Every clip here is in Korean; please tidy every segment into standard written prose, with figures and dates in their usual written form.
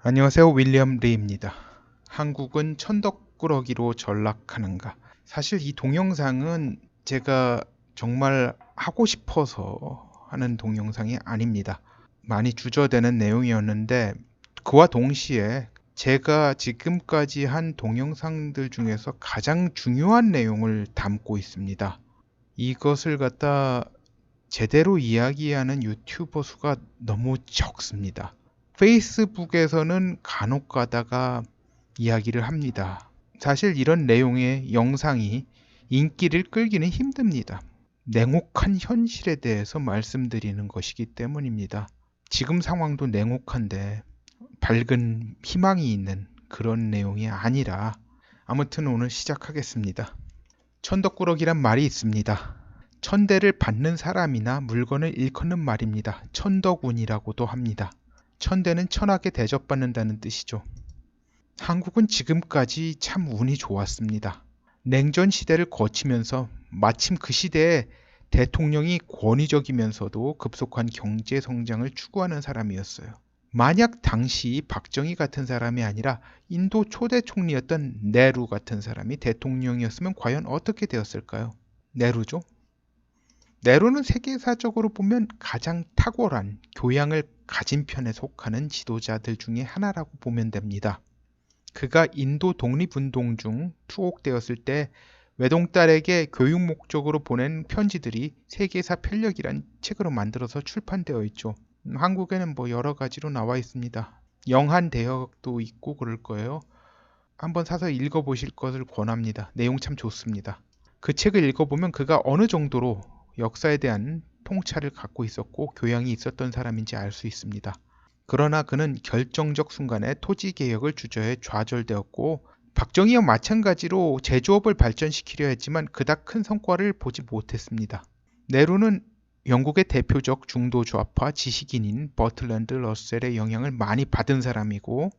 안녕하세요. 윌리엄 리입니다. 한국은 천덕꾸러기로 전락하는가? 사실 이 동영상은 제가 정말 하고 싶어서 하는 동영상이 아닙니다. 많이 주저되는 내용이었는데 그와 동시에 제가 지금까지 한 동영상들 중에서 가장 중요한 내용을 담고 있습니다. 이것을 갖다 제대로 이야기하는 유튜버 수가 너무 적습니다. 페이스북에서는 간혹 가다가 이야기를 합니다. 사실 이런 내용의 영상이 인기를 끌기는 힘듭니다. 냉혹한 현실에 대해서 말씀드리는 것이기 때문입니다. 지금 상황도 냉혹한데 밝은 희망이 있는 그런 내용이 아니라 아무튼 오늘 시작하겠습니다. 천덕꾸러기란 말이 있습니다. 천대를 받는 사람이나 물건을 일컫는 말입니다. 천덕운이라고도 합니다. 천대는 천하게 대접받는다는 뜻이죠. 한국은 지금까지 참 운이 좋았습니다. 냉전 시대를 거치면서 마침 그 시대에 대통령이 권위적이면서도 급속한 경제 성장을 추구하는 사람이었어요. 만약 당시 박정희 같은 사람이 아니라 인도 초대 총리였던 네루 같은 사람이 대통령이었으면 과연 어떻게 되었을까요? 네루죠? 네로는 세계사적으로 보면 가장 탁월한 교양을 가진 편에 속하는 지도자들 중에 하나라고 보면 됩니다. 그가 인도 독립운동 중 투옥되었을 때 외동딸에게 교육 목적으로 보낸 편지들이 세계사 편력이란 책으로 만들어서 출판되어 있죠. 한국에는 뭐 여러 가지로 나와 있습니다. 영한대역도 있고 그럴 거예요. 한번 사서 읽어보실 것을 권합니다. 내용 참 좋습니다. 그 책을 읽어보면 그가 어느 정도로 역사에 대한 통찰을 갖고 있었고 교양이 있었던 사람인지 알 수 있습니다. 그러나 그는 결정적 순간에 토지개혁을 주저해 좌절되었고 박정희와 마찬가지로 제조업을 발전시키려 했지만 그닥 큰 성과를 보지 못했습니다. 네루는 영국의 대표적 중도 좌파 지식인인 버틀랜드 러셀의 영향을 많이 받은 사람이고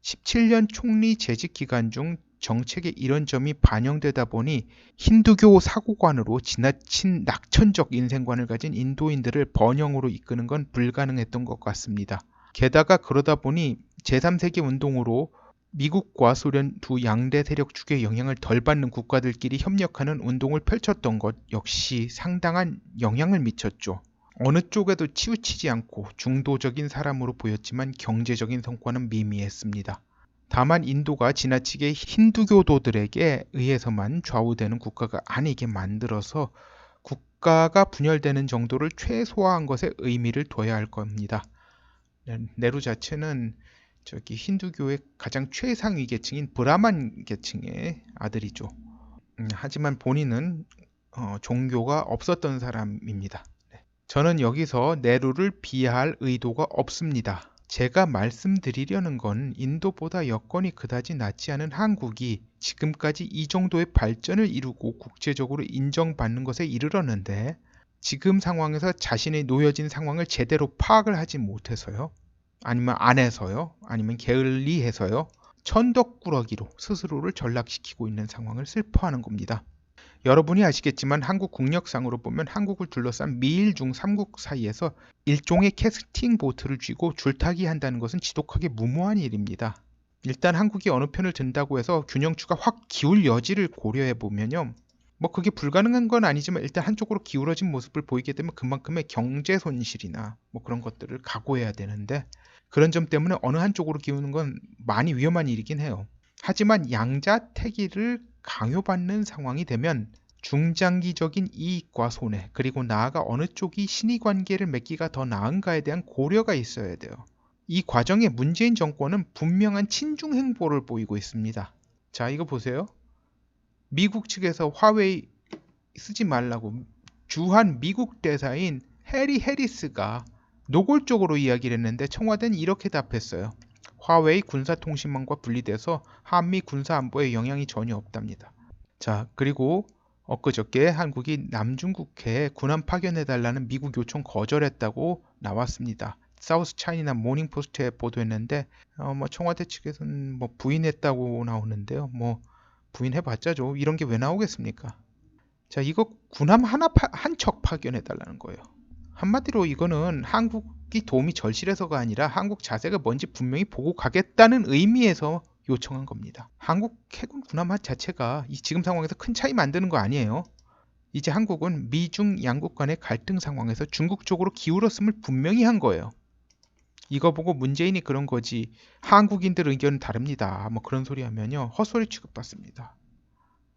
17년 총리 재직 기간 중 정책에 이런 점이 반영되다 보니 힌두교 사고관으로 지나친 낙천적 인생관을 가진 인도인들을 번영으로 이끄는 건 불가능했던 것 같습니다. 게다가 그러다 보니 제3세계 운동으로 미국과 소련 두 양대 세력 축의 영향을 덜 받는 국가들끼리 협력하는 운동을 펼쳤던 것 역시 상당한 영향을 미쳤죠. 어느 쪽에도 치우치지 않고 중도적인 사람으로 보였지만 경제적인 성과는 미미했습니다. 다만 인도가 지나치게 힌두교도들에게 의해서만 좌우되는 국가가 아니게 만들어서 국가가 분열되는 정도를 최소화한 것에 의미를 둬야 할 겁니다. 네루 자체는 힌두교의 가장 최상위 계층인 브라만 계층의 아들이죠. 하지만 본인은 종교가 없었던 사람입니다. 저는 여기서 네루를 비하할 의도가 없습니다. 제가 말씀드리려는 건 인도보다 여건이 그다지 낮지 않은 한국이 지금까지 이 정도의 발전을 이루고 국제적으로 인정받는 것에 이르렀는데 지금 상황에서 자신의 놓여진 상황을 제대로 파악을 하지 못해서요. 아니면 안 해서요. 아니면 게을리해서요. 천덕꾸러기로 스스로를 전락시키고 있는 상황을 슬퍼하는 겁니다. 여러분이 아시겠지만 한국 국력상으로 보면 한국을 둘러싼 미일 중 3국 사이에서 일종의 캐스팅 보트를 쥐고 줄타기 한다는 것은 지독하게 무모한 일입니다. 일단 한국이 어느 편을 든다고 해서 균형추가 확 기울 여지를 고려해 보면요. 뭐 그게 불가능한 건 아니지만 일단 한쪽으로 기울어진 모습을 보이게 되면 그만큼의 경제 손실이나 뭐 그런 것들을 각오해야 되는데 그런 점 때문에 어느 한쪽으로 기우는 건 많이 위험한 일이긴 해요. 하지만 양자택일을 강요받는 상황이 되면 중장기적인 이익과 손해, 그리고 나아가 어느 쪽이 신의관계를 맺기가 더 나은가에 대한 고려가 있어야 돼요. 이 과정에 문재인 정권은 분명한 친중 행보를 보이고 있습니다. 자, 이거 보세요. 미국 측에서 화웨이 쓰지 말라고 주한 미국 대사인 해리 해리스가 노골적으로 이야기를 했는데 청와대는 이렇게 답했어요. 화웨이 군사통신망과 분리돼서 한미 군사안보에 영향이 전혀 없답니다. 자, 그리고 엊그저께 한국이 남중국해에 군함 파견해달라는 미국 요청 거절했다고 나왔습니다. 사우스 차이나 모닝포스트에 보도했는데 청와대 측에서는 부인했다고 나오는데요. 부인해봤자죠. 이런 게 왜 나오겠습니까? 자, 이거 군함 한 척 파견해달라는 거예요. 한마디로 이거는 한국이 도움이 절실해서가 아니라 한국 자세가 뭔지 분명히 보고 가겠다는 의미에서 요청한 겁니다. 한국 해군 군함 자체가 지금 상황에서 큰 차이 만드는 거 아니에요. 이제 한국은 미중 양국 간의 갈등 상황에서 중국 쪽으로 기울었음을 분명히 한 거예요. 이거 보고 문재인이 그런 거지 한국인들 의견은 다릅니다. 뭐 그런 소리 하면요. 헛소리 취급받습니다.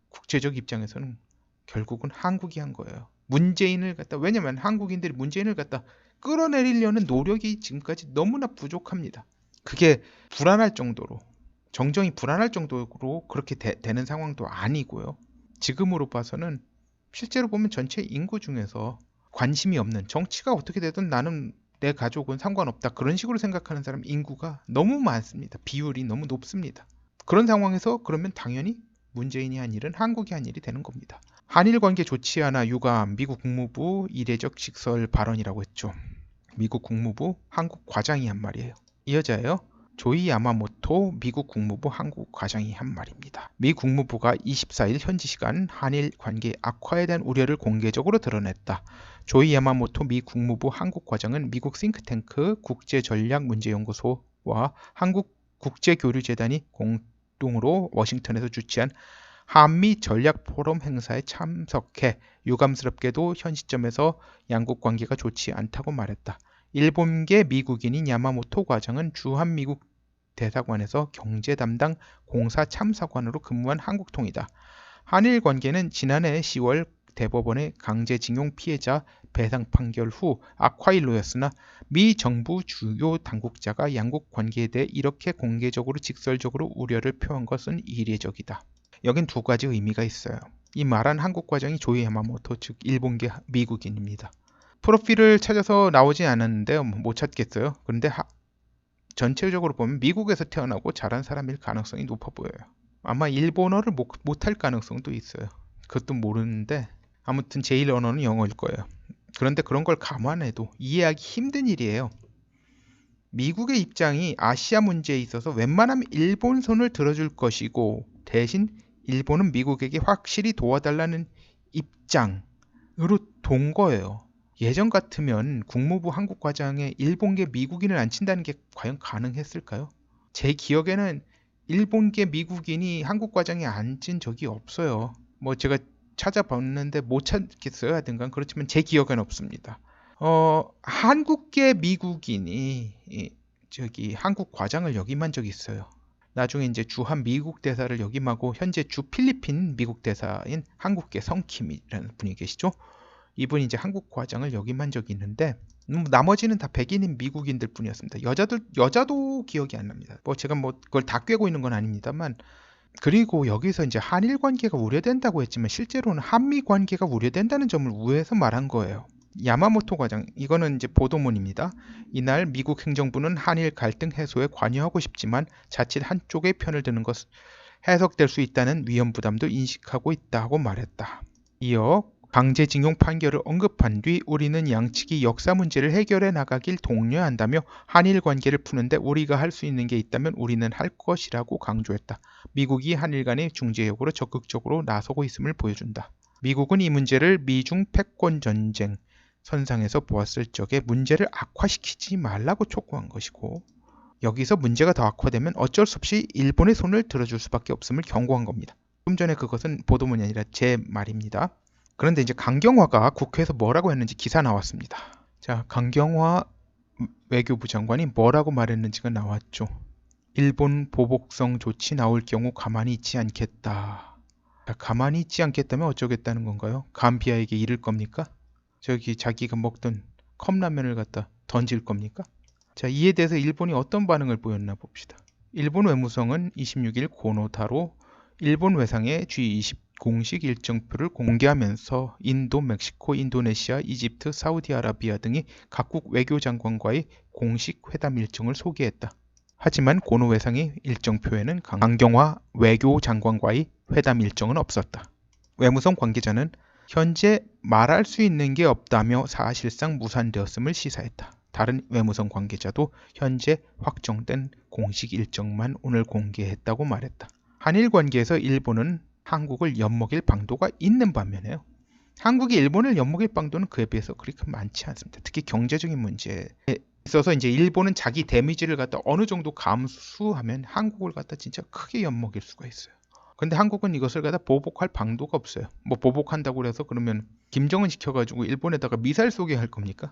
국제적 입장에서는 결국은 한국이 한 거예요. 문재인을 갖다 왜냐면 한국인들이 문재인을 갖다 끌어내리려는 노력이 지금까지 너무나 부족합니다. 그게 불안할 정도로 정정이 불안할 정도로 그렇게 되는 상황도 아니고요. 지금으로 봐서는 실제로 보면 전체 인구 중에서 관심이 없는 정치가 어떻게 되든 나는 내 가족은 상관없다 그런 식으로 생각하는 사람 인구가 너무 많습니다. 비율이 너무 높습니다. 그런 상황에서 그러면 당연히 문재인이 한 일은 한국이 한 일이 되는 겁니다. 한일 관계 좋지 않아 유감 미국 국무부 이례적 직설 발언이라고 했죠. 미국 국무부 한국 과장이 한 말이에요. 이 여자예요. 조이 야마모토 미국 국무부 한국 과장이 한 말입니다. 미 국무부가 24일 현지 시간 한일 관계 악화에 대한 우려를 공개적으로 드러냈다. 조이 야마모토 미 국무부 한국 과장은 미국 싱크탱크 국제전략문제연구소와 한국국제교류재단이 공동으로 워싱턴에서 주최한 한미 전략 포럼 행사에 참석해 유감스럽게도 현 시점에서 양국 관계가 좋지 않다고 말했다. 일본계 미국인인 야마모토 과장은 주한미국 대사관에서 경제 담당 공사 참사관으로 근무한 한국통이다. 한일 관계는 지난해 10월 대법원의 강제징용 피해자 배상 판결 후 악화일로였으나 미 정부 주요 당국자가 양국 관계에 대해 이렇게 공개적으로 직설적으로 우려를 표한 것은 이례적이다. 여긴 두 가지 의미가 있어요. 이 말한 한국 과장이 조이 야마모토 즉 일본계 미국인입니다. 프로필을 찾아서 나오지 않았는데 못 찾겠어요. 그런데 전체적으로 보면 미국에서 태어나고 자란 사람일 가능성이 높아 보여요. 아마 일본어를 못할 가능성도 있어요. 그것도 모르는데 아무튼 제일 언어는 영어일 거예요. 그런데 그런 걸 감안해도 이해하기 힘든 일이에요. 미국의 입장이 아시아 문제에 있어서 웬만하면 일본 손을 들어줄 것이고 대신 일본은 미국에게 확실히 도와달라는 입장으로 돈 거예요. 예전 같으면 국무부 한국 과장에 일본계 미국인을 앉힌다는 게 과연 가능했을까요? 제 기억에는 일본계 미국인이 한국 과장에 앉은 적이 없어요. 뭐 제가 찾아봤는데 못 찾겠어요. 하여튼간 그렇지만 제 기억에는 없습니다. 한국계 미국인이 한국 과장을 역임한 적이 있어요. 나중에 이제 주한 미국 대사를 역임하고 현재 주 필리핀 미국 대사인 한국계 성킴이라는 분이 계시죠. 이분이 이제 한국 과장을 역임한 적이 있는데 나머지는 다 백인인 미국인들 뿐이었습니다. 여자도 기억이 안 납니다. 뭐 제가 뭐 그걸 다 꿰고 있는 건 아닙니다만 그리고 여기서 이제 한일 관계가 우려된다고 했지만 실제로는 한미 관계가 우려된다는 점을 우회해서 말한 거예요. 야마모토 과장, 이거는 이제 보도문입니다. 이날 미국 행정부는 한일 갈등 해소에 관여하고 싶지만 자칫 한쪽의 편을 드는 것 해석될 수 있다는 위험 부담도 인식하고 있다고 말했다. 이어 강제징용 판결을 언급한 뒤 우리는 양측이 역사 문제를 해결해 나가길 독려한다며 한일 관계를 푸는데 우리가 할 수 있는 게 있다면 우리는 할 것이라고 강조했다. 미국이 한일 간의 중재역으로 적극적으로 나서고 있음을 보여준다. 미국은 이 문제를 미중 패권 전쟁 선상에서 보았을 적에 문제를 악화시키지 말라고 촉구한 것이고 여기서 문제가 더 악화되면 어쩔 수 없이 일본의 손을 들어줄 수밖에 없음을 경고한 겁니다. 좀 전에 그것은 보도문이 아니라 제 말입니다. 그런데 이제 강경화가 국회에서 뭐라고 했는지 기사 나왔습니다. 자, 강경화 외교부 장관이 뭐라고 말했는지가 나왔죠. 일본 보복성 조치 나올 경우 가만히 있지 않겠다. 자, 가만히 있지 않겠다면 어쩌겠다는 건가요? 감비아에게 이를 겁니까? 저기 자기가 먹던 컵라면을 갖다 던질 겁니까? 자, 이에 대해서 일본이 어떤 반응을 보였나 봅시다. 일본 외무성은 26일 고노타로 일본 외상의 G20 공식 일정표를 공개하면서 인도, 멕시코, 인도네시아, 이집트, 사우디아라비아 등이 각국 외교장관과의 공식 회담 일정을 소개했다. 하지만 고노 외상의 일정표에는 강경화 외교장관과의 회담 일정은 없었다. 외무성 관계자는 현재 말할 수 있는 게 없다며 사실상 무산되었음을 시사했다. 다른 외무성 관계자도 현재 확정된 공식 일정만 오늘 공개했다고 말했다. 한일 관계에서 일본은 한국을 엿먹일 방도가 있는 반면에요. 한국이 일본을 엿먹일 방도는 그에 비해서 그렇게 많지 않습니다. 특히 경제적인 문제에 있어서 이제 일본은 자기 데미지를 갖다 어느 정도 감수하면 한국을 갖다 진짜 크게 엿먹일 수가 있어요. 근데 한국은 이것을 갖다 보복할 방도가 없어요. 뭐 보복한다고 해서 그러면 김정은 시켜가지고 일본에다가 미사일 쏘게 할 겁니까?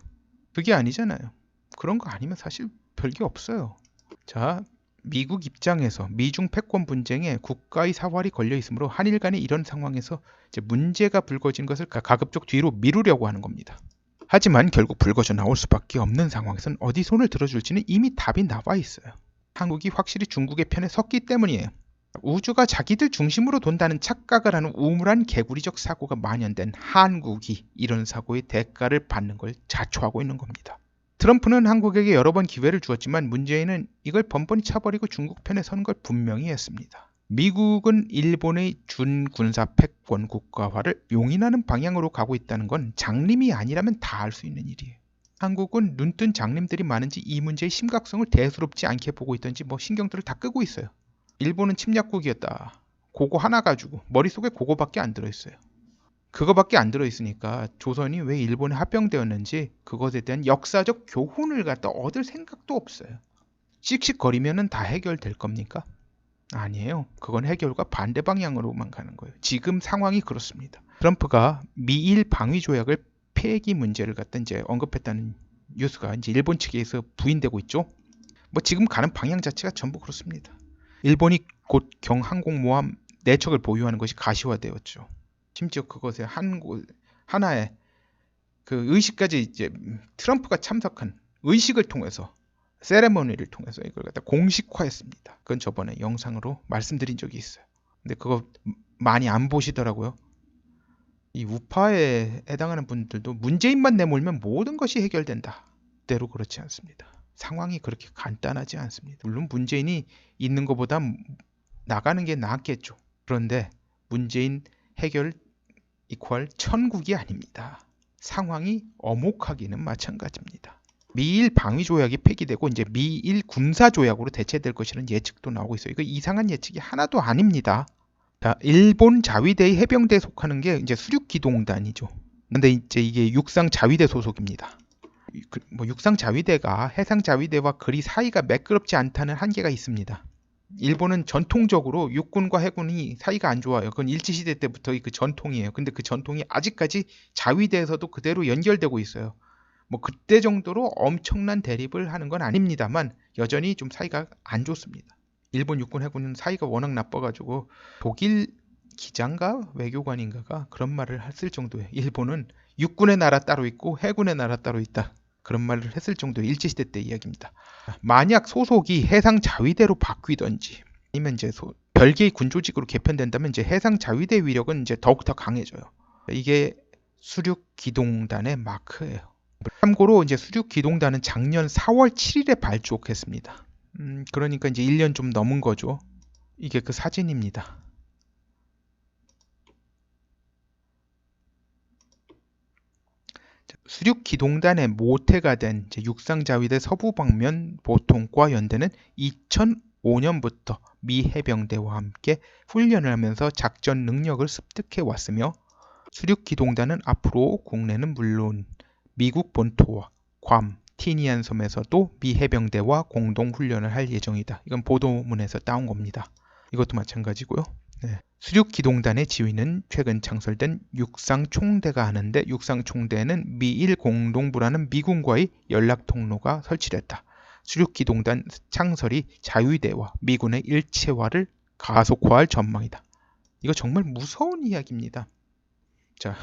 그게 아니잖아요. 그런 거 아니면 사실 별게 없어요. 자, 미국 입장에서 미중 패권 분쟁에 국가의 사활이 걸려 있으므로 한일 간의 이런 상황에서 이제 문제가 불거진 것을 가급적 뒤로 미루려고 하는 겁니다. 하지만 결국 불거져 나올 수밖에 없는 상황에선 어디 손을 들어줄지는 이미 답이 나와 있어요. 한국이 확실히 중국의 편에 섰기 때문이에요. 우주가 자기들 중심으로 돈다는 착각을 하는 우물한 개구리적 사고가 만연된 한국이 이런 사고의 대가를 받는 걸 자초하고 있는 겁니다. 트럼프는 한국에게 여러 번 기회를 주었지만 문재인은 이걸 번번이 차버리고 중국 편에 선 걸 분명히 했습니다. 미국은 일본의 준군사 패권 국가화를 용인하는 방향으로 가고 있다는 건 장님이 아니라면 다 알 수 있는 일이에요. 한국은 눈뜬 장님들이 많은지 이 문제의 심각성을 대수롭지 않게 보고 있던지 뭐 신경들을 다 끄고 있어요. 일본은 침략국이었다. 그거 하나 가지고 머릿속에 그거밖에 안 들어있어요. 그거밖에 안 들어있으니까 조선이 왜 일본에 합병되었는지 그것에 대한 역사적 교훈을 갖다 얻을 생각도 없어요. 씩씩거리면은 다 해결될 겁니까? 아니에요. 그건 해결과 반대 방향으로만 가는 거예요. 지금 상황이 그렇습니다. 트럼프가 미일 방위 조약을 폐기 문제를 갖다 이제 언급했다는 뉴스가 이제 일본 측에서 부인되고 있죠. 뭐 지금 가는 방향 자체가 전부 그렇습니다. 일본이 곧 경항공모함 4척을 보유하는 것이 가시화되었죠. 심지어 그것에 하나의 그 의식까지 이제 트럼프가 참석한 의식을 통해서 세레머니를 통해서 이걸 갖다 공식화했습니다. 그건 저번에 영상으로 말씀드린 적이 있어요. 근데 그거 많이 안 보시더라고요. 이 우파에 해당하는 분들도 문재인만 내몰면 모든 것이 해결된다. 때로 그렇지 않습니다. 상황이 그렇게 간단하지 않습니다. 물론 문재인이 있는 것보다 나가는 게 낫겠죠. 그런데 문재인 해결 이퀄 천국이 아닙니다. 상황이 엄혹하기는 마찬가지입니다. 미일 방위 조약이 폐기되고 이제 미일 군사 조약으로 대체될 것이라는 예측도 나오고 있어요. 이거 이상한 예측이 하나도 아닙니다. 자, 일본 자위대의 해병대에 속하는 게 이제 수륙기동단이죠. 근데 이제 이게 육상 자위대 소속입니다. 뭐 육상 자위대가 해상 자위대와 그리 사이가 매끄럽지 않다는 한계가 있습니다. 일본은 전통적으로 육군과 해군이 사이가 안 좋아요. 그건 일제시대 때부터 그 전통이에요. 근데 그 전통이 아직까지 자위대에서도 그대로 연결되고 있어요. 뭐 그때 정도로 엄청난 대립을 하는 건 아닙니다만 여전히 좀 사이가 안 좋습니다. 일본 육군 해군은 사이가 워낙 나빠가지고 독일 기장가 외교관인가가 그런 말을 했을 정도예요. 일본은 육군의 나라 따로 있고 해군의 나라 따로 있다. 그런 말을 했을 정도의 일제시대 때 이야기입니다. 만약 소속이 해상 자위대로 바뀌던지 아니면 이제 별개의 군조직으로 개편된다면 이제 해상 자위대 위력은 이제 더욱더 강해져요. 이게 수륙기동단의 마크예요. 참고로 이제 수륙기동단은 작년 4월 7일에 발족했습니다. 그러니까 이제 1년 좀 넘은 거죠. 이게 그 사진입니다. 수륙기동단의 모태가 된 육상자위대 서부방면 보통과 연대는 2005년부터 미 해병대와 함께 훈련을 하면서 작전 능력을 습득해 왔으며 수륙기동단은 앞으로 국내는 물론 미국 본토와 괌, 티니안 섬에서도 미 해병대와 공동 훈련을 할 예정이다. 이건 보도문에서 따온 겁니다. 이것도 마찬가지고요. 네. 수륙기동단의 지휘는 최근 창설된 육상총대가 하는데 육상총대에는 미일 공동부라는 미군과의 연락통로가 설치됐다. 수륙기동단 창설이 자위대와 미군의 일체화를 가속화할 전망이다. 이거 정말 무서운 이야기입니다. 자,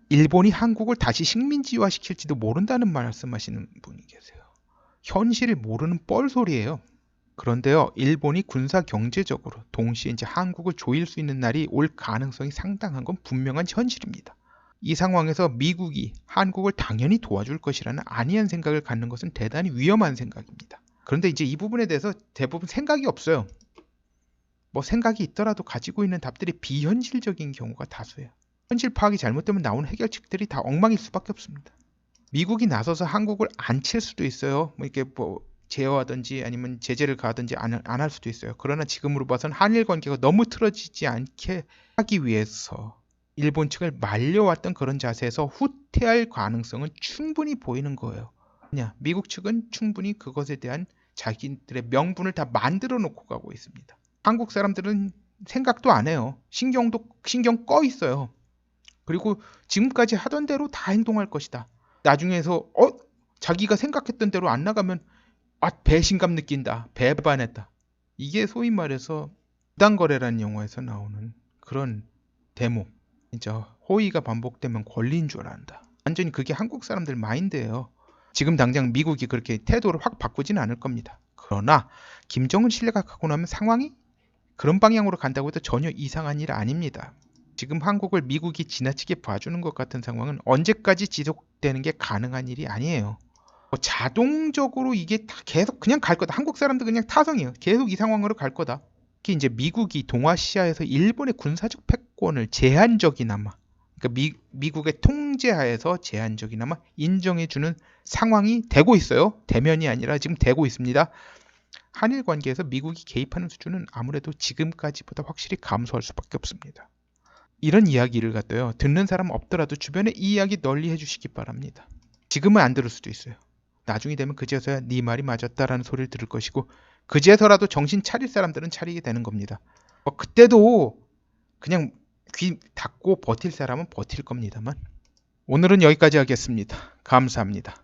일본이 한국을 다시 식민지화 시킬지도 모른다는 말씀하시는 분이 계세요. 현실을 모르는 뻘소리예요. 그런데요, 일본이 군사 경제적으로 동시에 이제 한국을 조일 수 있는 날이 올 가능성이 상당한 건 분명한 현실입니다. 이 상황에서 미국이 한국을 당연히 도와줄 것이라는 안이한 생각을 갖는 것은 대단히 위험한 생각입니다. 그런데 이제 이 부분에 대해서 대부분 생각이 없어요. 뭐 생각이 있더라도 가지고 있는 답들이 비현실적인 경우가 다수예요. 현실 파악이 잘못되면 나오는 해결책들이 다 엉망일 수밖에 없습니다. 미국이 나서서 한국을 안 칠 수도 있어요. 뭐 이렇게 뭐 제어하든지 아니면 제재를 가하든지 안 할 수도 있어요. 그러나 지금으로 봐선 한일 관계가 너무 틀어지지 않게 하기 위해서 일본 측을 말려왔던 그런 자세에서 후퇴할 가능성은 충분히 보이는 거예요. 그냥 미국 측은 충분히 그것에 대한 자기들의 명분을 다 만들어 놓고 가고 있습니다. 한국 사람들은 생각도 안 해요. 신경 꺼 있어요. 그리고 지금까지 하던 대로 다 행동할 것이다. 나중에서 자기가 생각했던 대로 안 나가면 배신감 느낀다. 배반했다. 이게 소위 말해서 무단거래라는 영화에서 나오는 그런 대목. 진짜 호의가 반복되면 권리인 줄 안다. 완전히 그게 한국 사람들 마인드예요. 지금 당장 미국이 그렇게 태도를 확 바꾸지는 않을 겁니다. 그러나 김정은 신뢰가 가고 나면 상황이 그런 방향으로 간다고 해도 전혀 이상한 일 아닙니다. 지금 한국을 미국이 지나치게 봐주는 것 같은 상황은 언제까지 지속되는 게 가능한 일이 아니에요. 자동적으로 이게 다 계속 그냥 갈 거다. 한국 사람들 그냥 타성이에요. 계속 이 상황으로 갈 거다. 특히 이제 미국이 동아시아에서 일본의 군사적 패권을 제한적이나마, 그러니까 미국의 통제하에서 제한적이나마 인정해주는 상황이 되고 있어요. 대면이 아니라 지금 되고 있습니다. 한일 관계에서 미국이 개입하는 수준은 아무래도 지금까지보다 확실히 감소할 수밖에 없습니다. 이런 이야기를 갖다요, 듣는 사람 없더라도 주변에 이 이야기 널리 해주시기 바랍니다. 지금은 안 들을 수도 있어요. 나중이 되면 그제서야 네 말이 맞았다라는 소리를 들을 것이고, 그제서라도 정신 차릴 사람들은 차리게 되는 겁니다. 그때도 그냥 귀 닫고 버틸 사람은 버틸 겁니다만. 오늘은 여기까지 하겠습니다. 감사합니다.